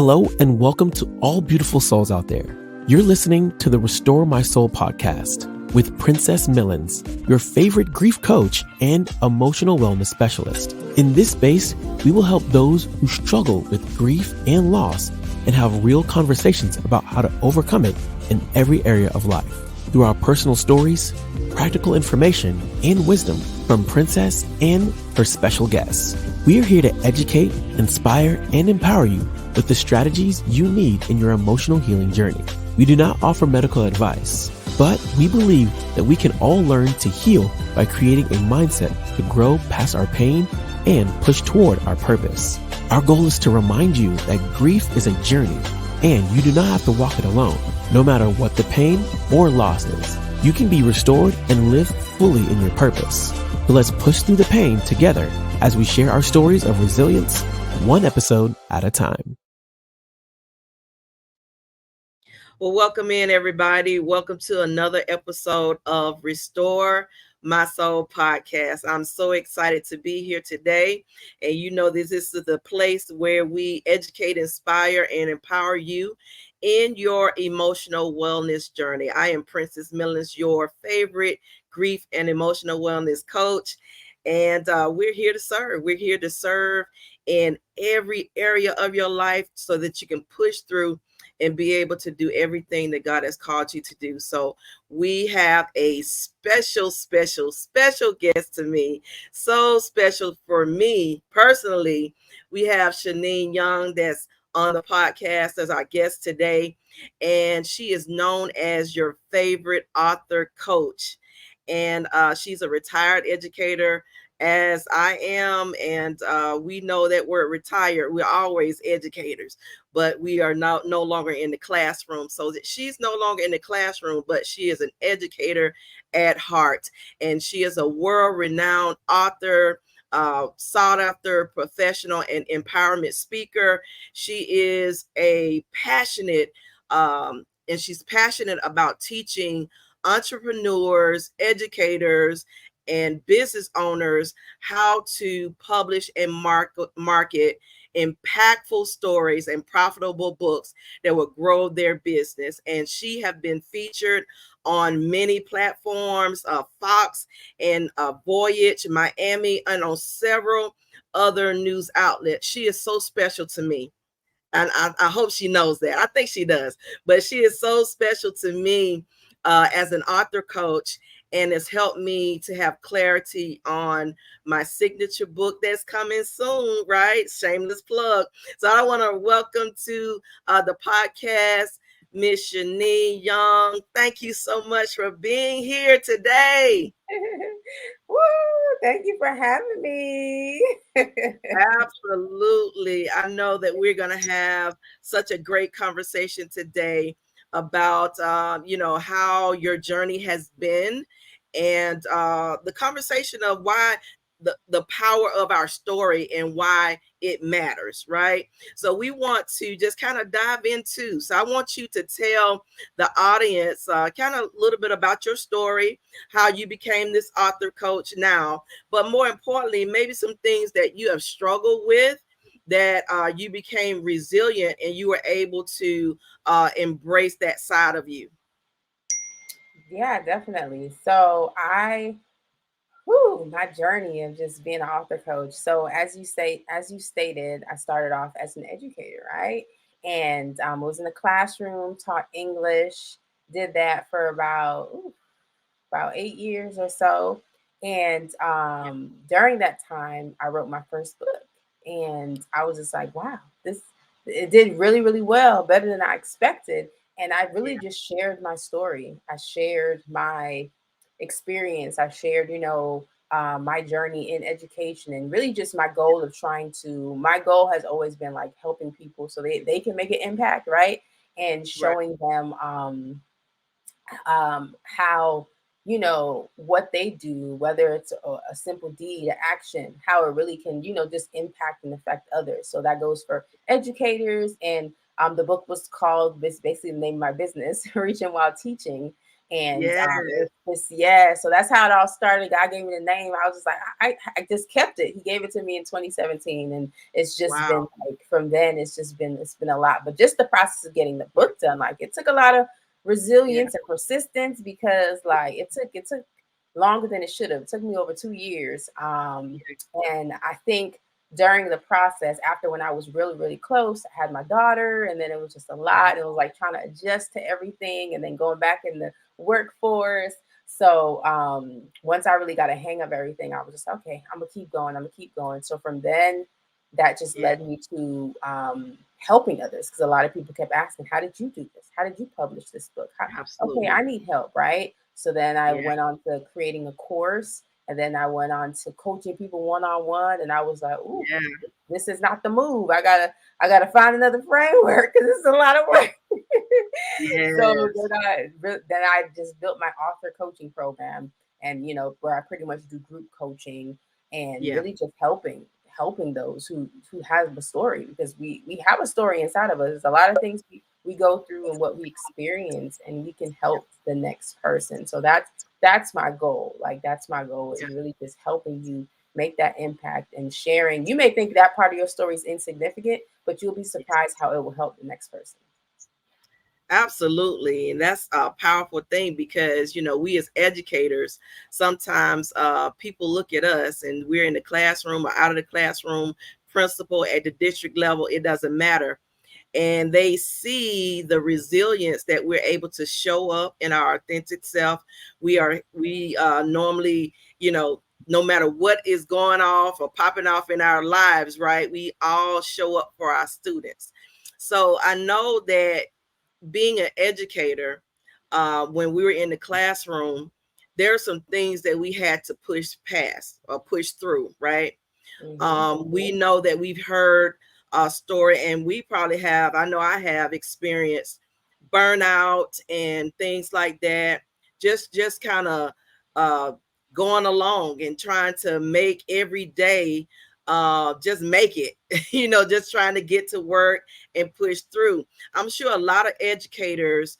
Hello and welcome to all beautiful souls out there. You're listening to the Restore My Soul podcast with Princess Millens, your favorite grief coach and emotional wellness specialist. In this space, we will help those who struggle with grief and loss and have real conversations about how to overcome it in every area of life. Through our personal stories, practical information, and wisdom from Princess and her special guests. We are here to educate, inspire, and empower you with the strategies you need in your emotional healing journey. We do not offer medical advice, but we believe that we can all learn to heal by creating a mindset to grow past our pain and push toward our purpose. Our goal is to remind you that grief is a journey and you do not have to walk it alone. No matter what the pain or loss is, you can be restored and live fully in your purpose. So let's push through the pain together as we share our stories of resilience, one episode at a time. Well, welcome in, everybody. Welcome to another episode of Restore My Soul podcast. I'm so excited to be here today. And you know, this is the place where we educate, inspire, and empower you in your emotional wellness journey. I am Princess Millens, your favorite grief and emotional wellness coach. And we're here to serve. We're here to serve in every area of your life so that you can push through and be able to do everything that God has called you to do. So we have a special guest to me. So special for me personally. We have Shanine Young that's on the podcast as our guest today. And she is known as your favorite author coach. And she's a retired educator, as I am. And we know that we're retired. We're always educators, but we are no longer in the classroom. So that she's no longer in the classroom, but she is an educator at heart. And she is a world-renowned author, sought after professional and empowerment speaker. She is a passionate, and she's passionate about teaching entrepreneurs, educators, and business owners how to publish and market impactful stories and profitable books that will grow their business. And she have been featured on many platforms, Fox and Voyage Miami, and on several other news outlets. She is so special to me. And I hope she knows that. I think she does. But she is so special to me as an author coach, and has helped me to have clarity on my signature book that's coming soon, right? Shameless plug. So I want to welcome to the podcast, Miss Shanine Young. Thank you so much for being here today. Woo! Thank you for having me. Absolutely. I know that we're going to have such a great conversation today about, how your journey has been, and the conversation of why the power of our story and why it matters, right? So we want to just kind of dive into. So I want you to tell the audience kind of a little bit about your story, how you became this author coach now, but more importantly, maybe some things that you have struggled with, that you became resilient and you were able to embrace that side of you. Yeah, definitely. So my journey of just being an author coach. So as you stated, I started off as an educator, right? And was in the classroom, taught English, did that for about 8 years or so. And during that time, I wrote my first book, and I was just like, wow, it did really, really well, better than I expected. And I really just shared my story. I shared my experience. I shared, my journey in education, and really just my goal of my goal has always been like helping people so they can make an impact, right? And showing them how, what they do, whether it's a simple deed, an action, how it really can, just impact and affect others. So that goes for educators. And the book was called, basically the name of my business, Reaching While Teaching. And Yes. yeah, so that's how it all started. God gave me the name. I was just like, I just kept it. He gave it to me in 2017, and it's just been Wow. like from then. It's been a lot. But just the process of getting the book done, like it took a lot of Yeah. resilience and persistence because like it took longer than it should have. It took me over 2 years. And I think during the process, after when I was really, really close, I had my daughter, and then it was just a lot. It was like trying to adjust to everything and then going back in the workforce. So once I really got a hang of everything, I was just okay, I'm gonna keep going, I'm gonna keep going. So from then, that just Yeah. led me to helping others because a lot of people kept asking, how did you do this? How did you publish this book? Okay, Absolutely. I need help, right? So then I Yeah. went on to creating a course, and then I went on to coaching people one on one, and I was like, ooh, Yeah. this is not the move. I gotta find another framework because it's a lot of work. So Yes. then I just built my author coaching program, and where I pretty much do group coaching and Yeah. really just helping those who have a story because we have a story inside of us. There's a lot of things we go through and what we experience, and we can help the next person. So that's my goal. Like that's my goal is Yeah. really just helping you make that impact and sharing. You may think that part of your story is insignificant, but you'll be surprised how it will help the next person. Absolutely. And that's a powerful thing because, we as educators, sometimes people look at us and we're in the classroom or out of the classroom, principal at the district level, it doesn't matter. And they see the resilience that we're able to show up in our authentic self. We normally, no matter what is going off or popping off in our lives, right? We all show up for our students. So I know that being an educator, when we were in the classroom, there are some things that we had to push past or push through, right? Mm-hmm. We know that we've heard a story, and we probably have, I know I have experienced burnout and things like that. Just kind of uh, going along and trying to make every day just make it, just trying to get to work and push through. I'm sure a lot of educators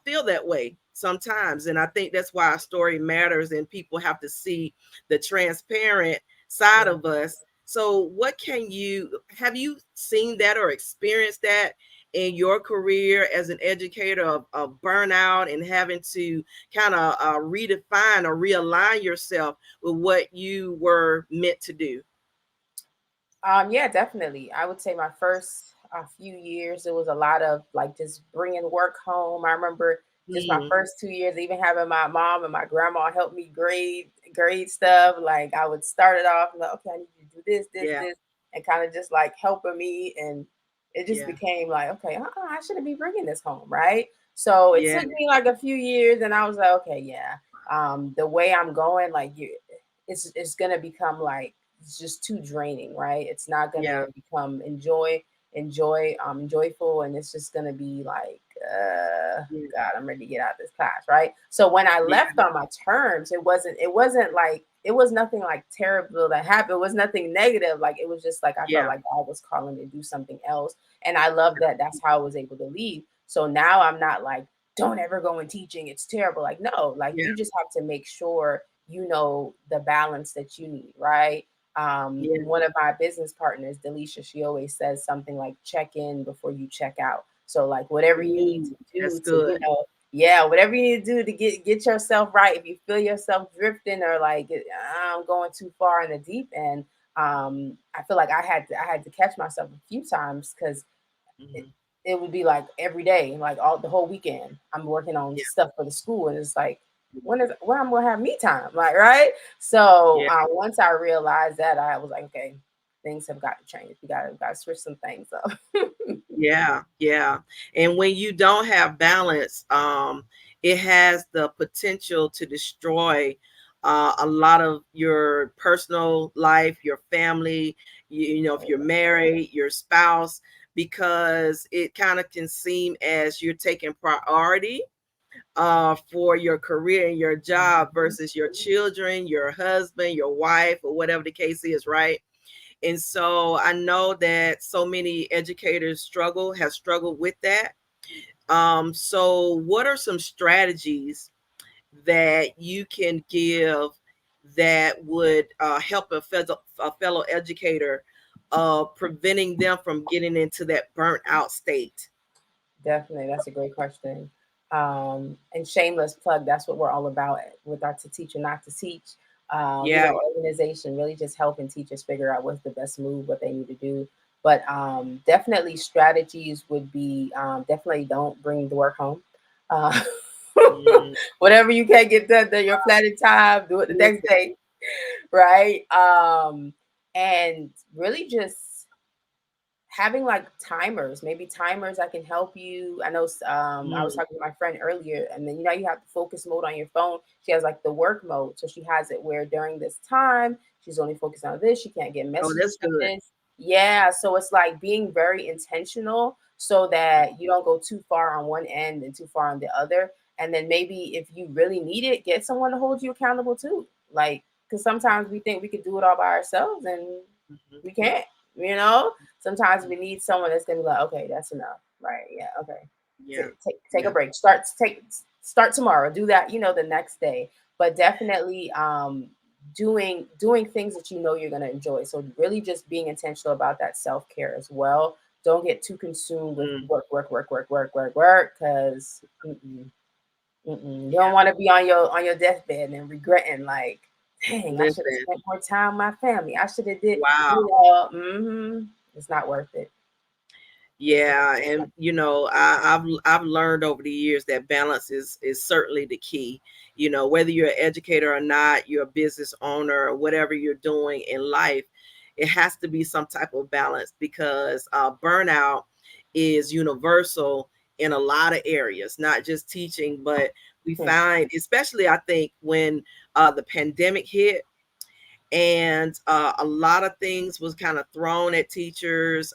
feel that way sometimes. And I think that's why our story matters and people have to see the transparent side Yeah. of us. So what have you seen that or experienced that in your career as an educator of burnout and having to kind of redefine or realign yourself with what you were meant to do? Yeah, definitely. I would say my first few years, it was a lot of like just bringing work home. I remember just my Mm, first 2 years, even having my mom and my grandma help me grade stuff. Like I would start it off like, okay, I need you to do yeah, this, and kind of just like helping me, and it just yeah, became like, okay, I shouldn't be bringing this home, right? So it yeah, took me like a few years, and I was like, okay, yeah, the way I'm going, like it's gonna become like it's just too draining, right? It's not yeah, gonna become joyful, and it's just gonna be like, yeah, God, I'm ready to get out of this class, right? So when I yeah, left on my terms, it wasn't like it was nothing like terrible that happened. It was nothing negative. Like it was just like I felt yeah, like God was calling me to do something else, and I love that. That's how I was able to leave. So now I'm not like, don't ever go in teaching. It's terrible. Like no, like yeah, you just have to make sure you know the balance that you need, right? yeah. One of my business partners, Delisha, she always says something like check in before you check out. So like whatever you need to That's do to, good. yeah, whatever you need to do to get yourself right. If you feel yourself drifting or like I'm going too far in the deep end, I feel like I had to catch myself a few times because it, Mhm. it would be like every day, like all the whole weekend, I'm working on Yeah, stuff for the school, and it's like, when I'm gonna have me time, like right. So yeah. once I realized that, I was like, okay, things have got to change. We got to switch some things up. Yeah, yeah. And when you don't have balance, it has the potential to destroy a lot of your personal life, your family, if you're married, your spouse, because it kind of can seem as you're taking priority for your career and your job Mhm. versus your children, your husband, your wife, or whatever the case is, right? And so I know that so many educators have struggled with that. So what are some strategies that you can give that would help a fellow educator, preventing them from getting into that burnt out state? Definitely, that's a great question. And shameless plug, that's what we're all about with our To Teach or Not to Teach. Yeah. Organization, really just helping teachers figure out what's the best move, what they need to do. But definitely strategies would be definitely don't bring the work home. Uh, Mm, whatever you can't get done your planning time, do it the next listen. day, right? And really just having like timers, maybe timers that can help you. I know I was Mm. talking to my friend earlier, and then you have the focus mode on your phone. She has like the work mode, so she has it where during this time she's only focused on this. She can't get Oh, messages that's from good. this. Yeah, so it's like being very intentional so that you don't go too far on one end and too far on the other. And then maybe if you really need it, get someone to hold you accountable too. Like, because sometimes we think we could do it all by ourselves, and Mhm. we can't. You know, sometimes we need someone that's gonna be like, okay, that's enough, right? Yeah, okay. Yeah. Take a Yeah. break. Start tomorrow. Do that, the next day. But definitely doing things that you know you're gonna enjoy. So really just being intentional about that self-care as well. Don't get too consumed with Mm. work, because you don't want to be on your deathbed and regretting like, dang, I should have Listen. spent more time with my family. I should have did, Wow. it's not worth it. Yeah, and I've learned over the years that balance is certainly the key. Whether you're an educator or not, you're a business owner or whatever you're doing in life, it has to be some type of balance, because burnout is universal in a lot of areas, not just teaching, but we Hmm. find, especially I think when the pandemic hit, and a lot of things was kind of thrown at teachers,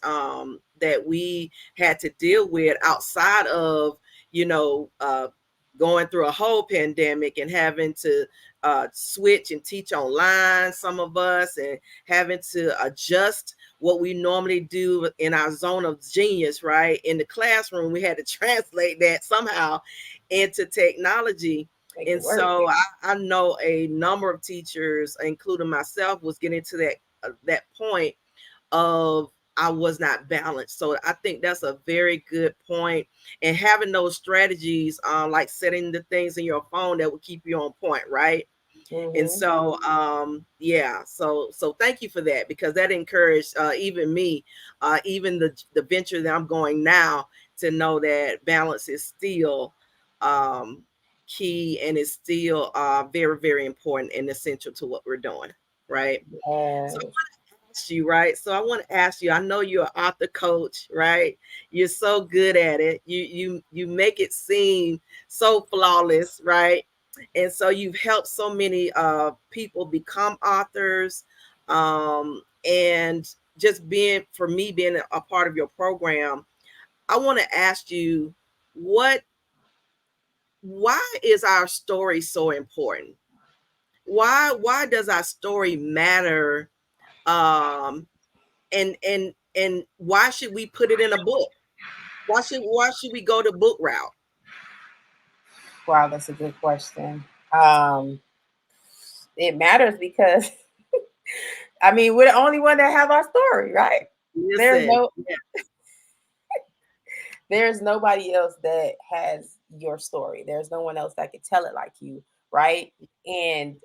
that we had to deal with outside of you know uh, going through a whole pandemic and having to switch and teach online, some of us, and having to adjust what we normally do in our zone of genius, right, in the classroom. We had to translate that somehow into technology. Make it And work. so I know a number of teachers, including myself, was getting to that point of I was not balanced. So I think that's a very good point. And having those strategies, like setting the things in your phone that will keep you on point, right? And Hmm. so yeah, so thank you for that, because that encouraged even me, even the venture that I'm going now, to know that balance is still um key, and is still very, very important and essential to what we're doing, right? So Yes. you, right? So I want to ask you, I know you're an author coach, right? You're so good at it. You make it seem so flawless, right? And so you've helped so many people become authors. And just being a part of your program, I want to ask you, what why is our story so important? Why does our story matter? Um and why should we put it in a book? Why should we go the book route? Wow, that's a good question. Um, it matters because I mean we're the only one that have our story, right? There's Listen, no yeah, there's nobody else that has your story. There's no one else that could tell it like you, right? And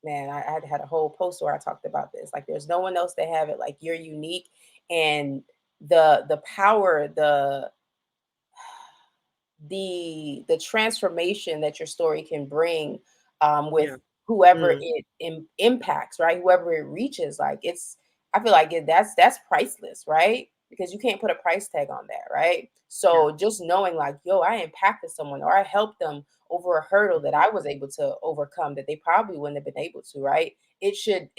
man, I had a whole post where I talked about this. Like, there's no one else that have it. Like, you're unique, and the power, the transformation that your story can bring with yeah, whoever mm, it impacts, right? Whoever it reaches, like I feel like that's priceless, right? Because you can't put a price tag on that, right? yeah, So just knowing like, yo, I impacted someone or I helped them over a hurdle that I was able to overcome that they probably wouldn't have been able to, right? It should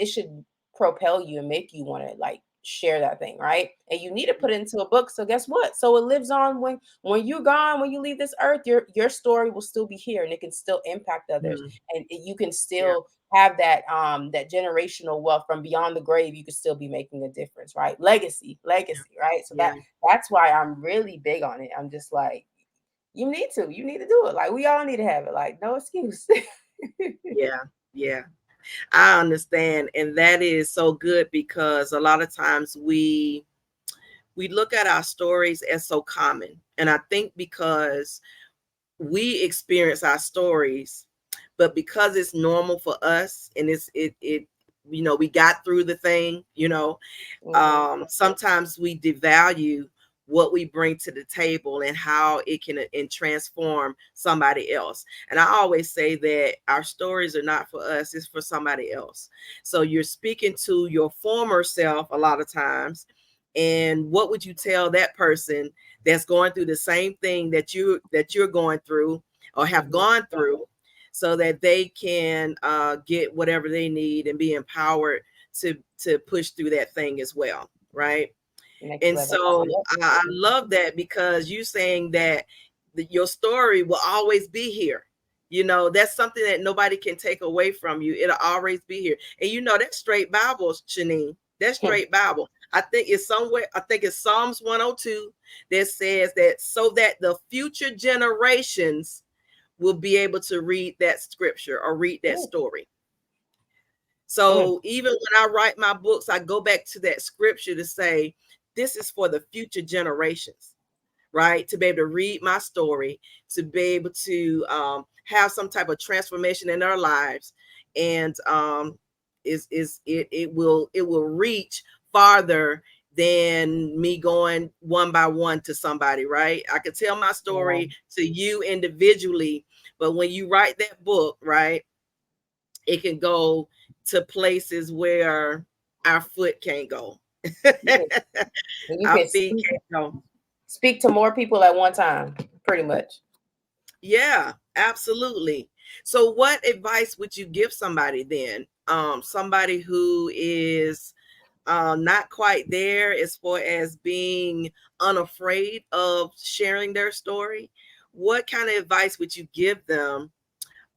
propel you and make you want to like share that thing, right? And you need to put it into a book. So guess what? So it lives on when you're gone, when you leave this earth, your story will still be here and it can still impact others. mm, And you can yeah, still have that generational wealth from beyond the grave. You could still be making a difference, right? Legacy, yeah, right? So yeah, that's why I'm really big on it. I'm just like, You need to. You need to do it. Like we all need to have it. Like no excuse. Yeah, yeah. I understand, and that is so good because a lot of times we look at our stories as so common, and I think because we experience our stories, but because it's normal for us and it we got through the thing, Mm-hmm. sometimes we devalue what we bring to the table and how it can and transform somebody else. And I always say that our stories are not for us, it's for somebody else. So you're speaking to your former self a lot of times, and what would you tell that person that's going through the same thing that you're going through or have Mm-hmm. gone through, so that they can get whatever they need and be empowered to push through that thing as well, right? Next And level. so Yep. I love that because you saying that your story will always be here. That's something that nobody can take away from you. It'll always be here. And that's straight Bible, Shanine. That's straight Bible. I think it's Psalms 102 that says that so that the future generations will be able to read that scripture or read that Mm, story. mm, So even when I write my books, I go back to that scripture to say, this is for the future generations, right? To be able to read my story, to be able to have some type of transformation in their lives, and it will reach farther than me going one by one to somebody, right? I could tell my yeah. story to you individually, but when you write that book, right, it can go to places where our foot can't go. You can, you Our can feet can't go. speak to more people at one time, pretty much. Yeah, absolutely. So what advice would you give somebody then? Somebody who is not quite there as far as being unafraid of sharing their story. What kind of advice would you give them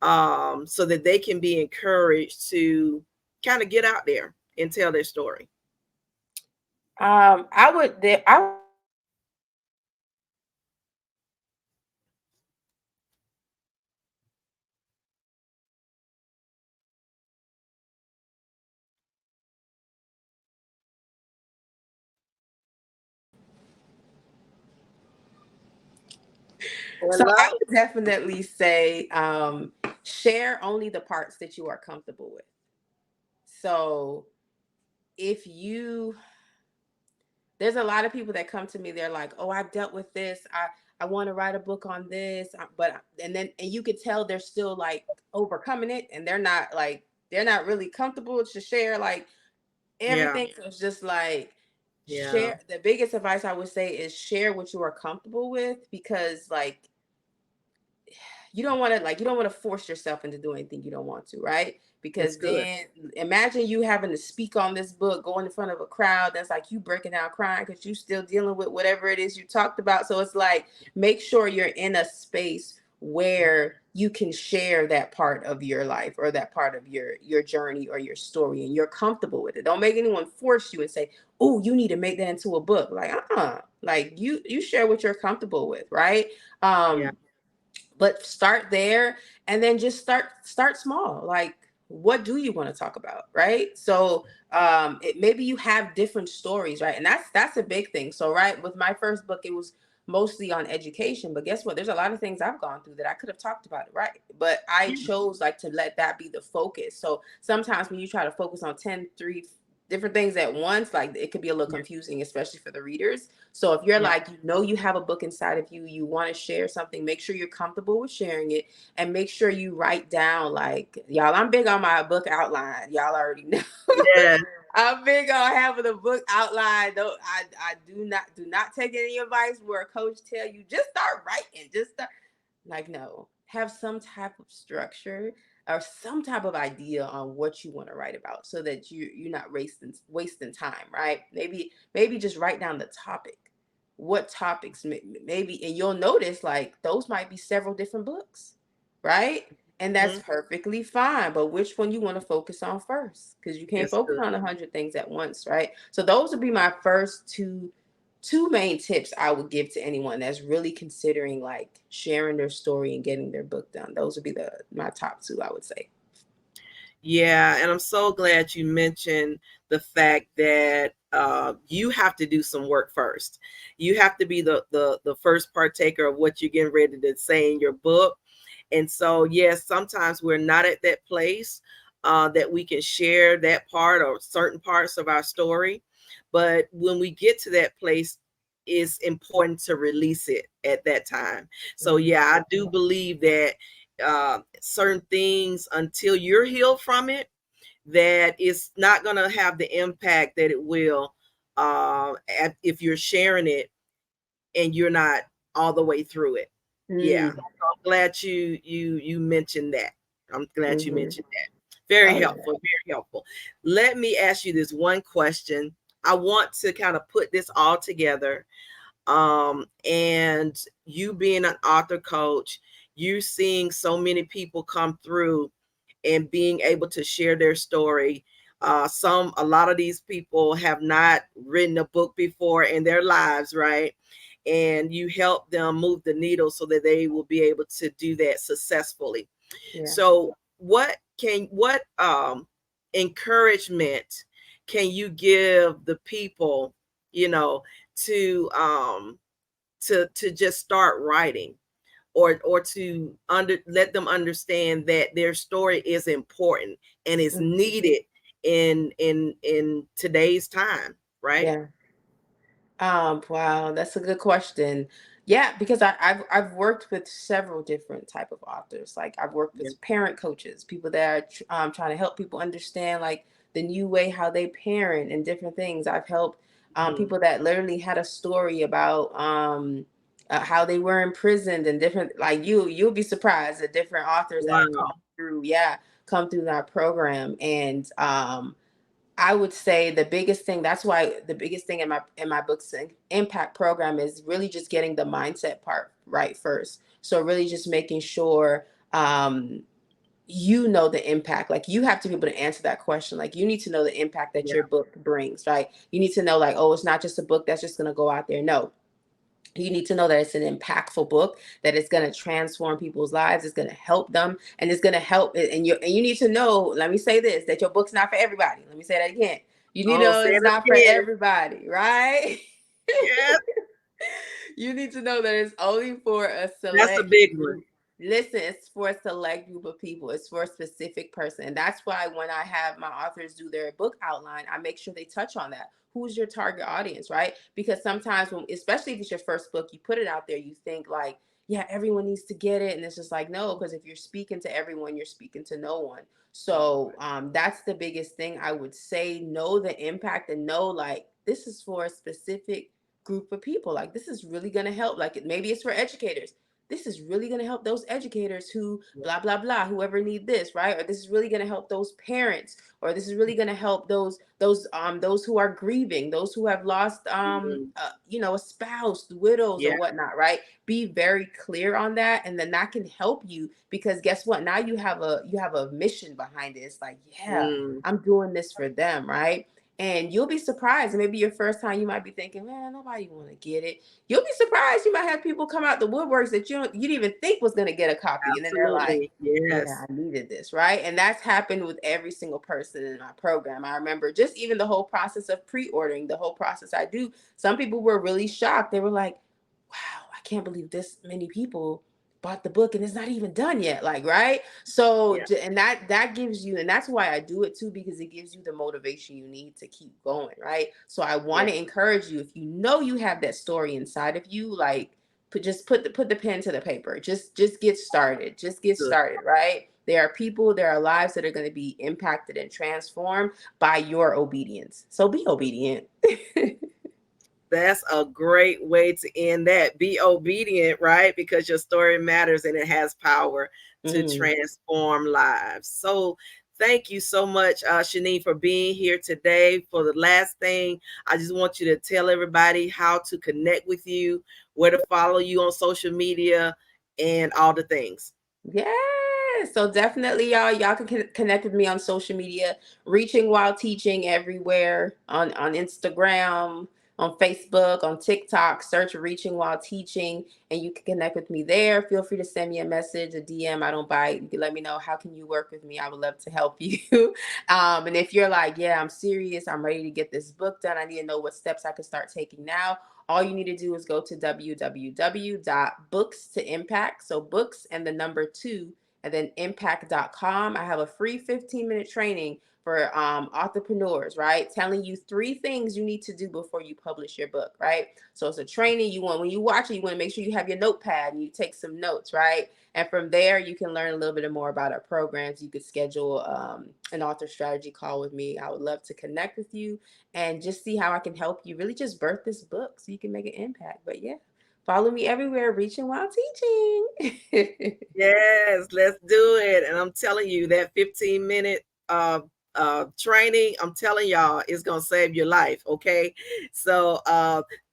so that they can be encouraged to kind of get out there and tell their story? I So I Hello? would definitely say share only the parts that you are comfortable with. So if you there's a lot of people that come to me, they're like, oh, I've dealt with this. I want to write a book on this. But and you could tell they're still like overcoming it and they're not really comfortable to share like Yeah, everything. So it's just like yeah, share the biggest advice I would say is share what you are comfortable with because like you don't want to force yourself into doing anything you don't want to, right? that's Because good. then imagine you having to speak on this book, going in front of a crowd that's like you breaking down crying because you still dealing with whatever it is you talked about. So it's like make sure you're in a space where you can share that part of your life or that part of your journey or your story and you're comfortable with it. Don't make anyone force you and say, oh, you need to make that into a book. Like like you share what you're comfortable with, right? Yeah, But start there and then just start small. Like what do you want to talk about, right? So maybe you have different stories, right? And that's a big thing. So right, with my first book it was mostly on education, but guess what, there's a lot of things I've gone through that I could have talked about, right? But I yeah, chose like to let that be the focus. So sometimes when you try to focus on 3 different things at once, like it could be a little yeah, confusing, especially for the readers. So if you're yeah. like, you have a book inside of you, you want to share something, make sure you're comfortable with sharing it and make sure you write down like, y'all, I'm big on my book outline. Y'all already know. Yeah. I'm big on having a book outline. Don't I do not take any advice where a coach tell you just start writing. Just start like no. Have some type of structure or some type of idea on what you want to write about so that you're not wasting time, right? Maybe just write down the topic. What topics maybe and you'll notice like those might be several different books, right? And that's Mhm. perfectly fine. But which one you want to focus on first? Because you can't That's focus good. on 100 things at once, right? So those would be my first two main tips I would give to anyone that's really considering like sharing their story and getting their book done. Those would be my top two, I would say. Yeah, and I'm so glad you mentioned the fact that you have to do some work first. You have to be the first partaker of what you're getting ready to say in your book. And so, yes, sometimes we're not at that place that we can share that part or certain parts of our story. But when we get to that place, it's important to release it at that time. So, Mm-hmm. yeah, I do believe that certain things, until you're healed from it, that it's not going to have the impact that it will if you're sharing it and you're not all the way through it. Yeah, Mm-hmm. I'm glad you mentioned that. I'm glad you Mm-hmm. mentioned that. Very Oh yeah. helpful, very helpful. Let me ask you this one question. I want to kind of put this all together. And you being an author coach, you seeing so many people come through and being able to share their story. A lot of these people have not written a book before in their lives, right? And you help them move the needle so that they will be able to do that successfully. Yeah. So what encouragement can you give the people, you know, to to just start writing, or to let them understand that their story is important and is Mm-hmm. needed in today's time, right? Yeah. Wow, that's a good question. Yeah, because I've worked with several different type of authors. Like I've worked Yeah. with parent coaches, people that are trying to help people understand like the new way how they parent and different things. I've helped Mhm. people that literally had a story about how they were imprisoned and different. Like you'll be surprised at different authors that have Wow. come through. Yeah, come through that program and I would say the biggest thing, that's why the biggest thing in my books impact program is really just getting the mindset part right first. So really just making sure you know the impact. Like you have to be able to answer that question. Like you need to know the impact that Yeah. your book brings, right? You need to know like, oh, it's not just a book that's just gonna go out there. No, you need to know that it's an impactful book, that it's going to transform people's lives, it's going to help them, and it's going to help. And you need to know, let me say this, that your book's not for everybody. Let me say that again. You need to Oh, know say it's it not for again. everybody, right? Yes, You need to know that it's only for a that's a select big one. group. Listen, it's for a select group of people. It's for a specific person. And that's why when I have my authors do their book outline, I make sure they touch on that. Who's your target audience, right? Because sometimes when, especially if it's your first book, you put it out there, you think like, yeah, everyone needs to get it. And it's just like, no, because if you're speaking to everyone, you're speaking to no one. So that's the biggest thing I would say. Know the impact and know like this is for a specific group of people. Like this is really going to help. Like maybe it's for educators. This is really going to help those educators who blah blah blah, whoever need this, right? Or this is really going to help those parents, or this is really going to help those who are grieving, those who have lost Mhm. a spouse, widows or Yeah. whatnot, right? Be very clear on that, and then that can help you, because guess what, now you have a mission behind it. It's like, yeah, Mm. I'm doing this for them, right? And you'll be surprised. Maybe your first time, you might be thinking, "Man, nobody want to get it." You'll be surprised. You might have people come out the woodworks that you didn't even think was going to get a copy, and then they're like, Absolutely. "Yeah, Yes. I needed this," right? And that's happened with every single person in my program. I remember just even the whole process of pre-ordering, the whole process I do. Some people were really shocked. They were like, "Wow, I can't believe this many people bought the book and it's not even done yet," like, right? So Yeah. and that gives you, and that's why I do it too, because it gives you the motivation you need to keep going, right? So I Yeah. want to encourage you, if you know you have that story inside of you, like put the pen to the paper. Just get started. Just get Good. started, right? There are people, there are lives that are going to be impacted and transformed by your obedience. So be obedient. That's a great way to end that. Be obedient, right? Because your story matters and it has power to Mm. transform lives. So, thank you so much, Shanine, for being here today. For the last thing, I just want you to tell everybody how to connect with you, where to follow you on social media, and all the things. Yeah. So definitely, y'all can connect with me on social media, Reaching While Teaching everywhere on Instagram, on Facebook, on TikTok, search Reaching While Teaching, and you can connect with me there. Feel free to send me a message, a DM. I don't bite. You can let me know, how can you work with me? I would love to help you. And if you're like, yeah, I'm serious, I'm ready to get this book done, I need to know what steps I can start taking now, all you need to do is go to www.books2impact. So books and the number 2 and then impact.com. I have a free 15-minute training for entrepreneurs, right? Telling you 3 things you need to do before you publish your book, right? So it's a training. When you watch it, you want to make sure you have your notepad and you take some notes, right? And from there, you can learn a little bit more about our programs. You could schedule an author strategy call with me. I would love to connect with you and just see how I can help you really just birth this book so you can make an impact. But yeah, follow me everywhere, Reaching While Teaching. Yes, let's do it. And I'm telling you, that 15-minute training, I'm telling y'all, is going to save your life. Okay. So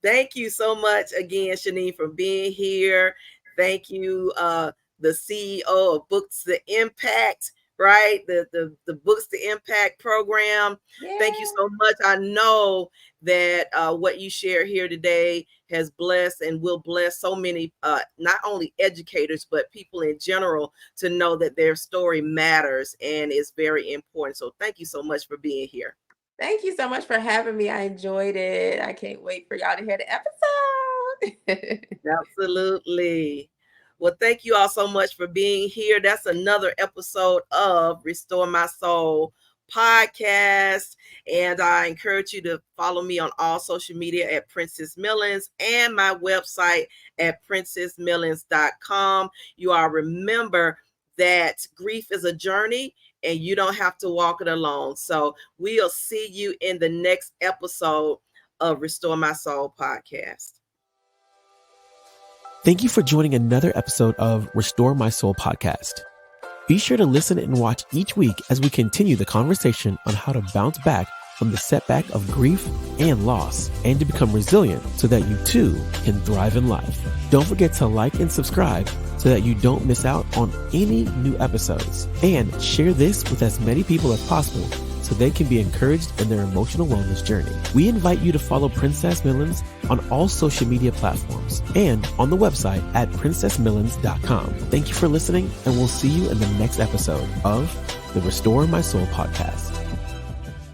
thank you so much again, Shanine, for being here. Thank you, the CEO of Books to Impact, right? The Books to Impact program. Yeah. Thank you so much. I know that what you share here today has blessed and will bless so many, not only educators, but people in general, to know that their story matters and is very important. So thank you so much for being here. Thank you so much for having me. I enjoyed it. I can't wait for y'all to hear the episode. Absolutely. Well, thank you all so much for being here. That's another episode of Restore My Soul podcast. And I encourage you to follow me on all social media at Princess Millens and my website at princessmillens.com. You all remember that grief is a journey and you don't have to walk it alone. So we'll see you in the next episode of Restore My Soul podcast. Thank you for joining another episode of Restore My Soul podcast. Be sure to listen and watch each week as we continue the conversation on how to bounce back from the setback of grief and loss and to become resilient so that you too can thrive in life. Don't forget to like and subscribe so that you don't miss out on any new episodes, and share this with as many people as possible so they can be encouraged in their emotional wellness journey. We invite you to follow Princess Millens on all social media platforms and on the website at princessmillens.com. Thank you for listening, and we'll see you in the next episode of the Restore My Soul podcast.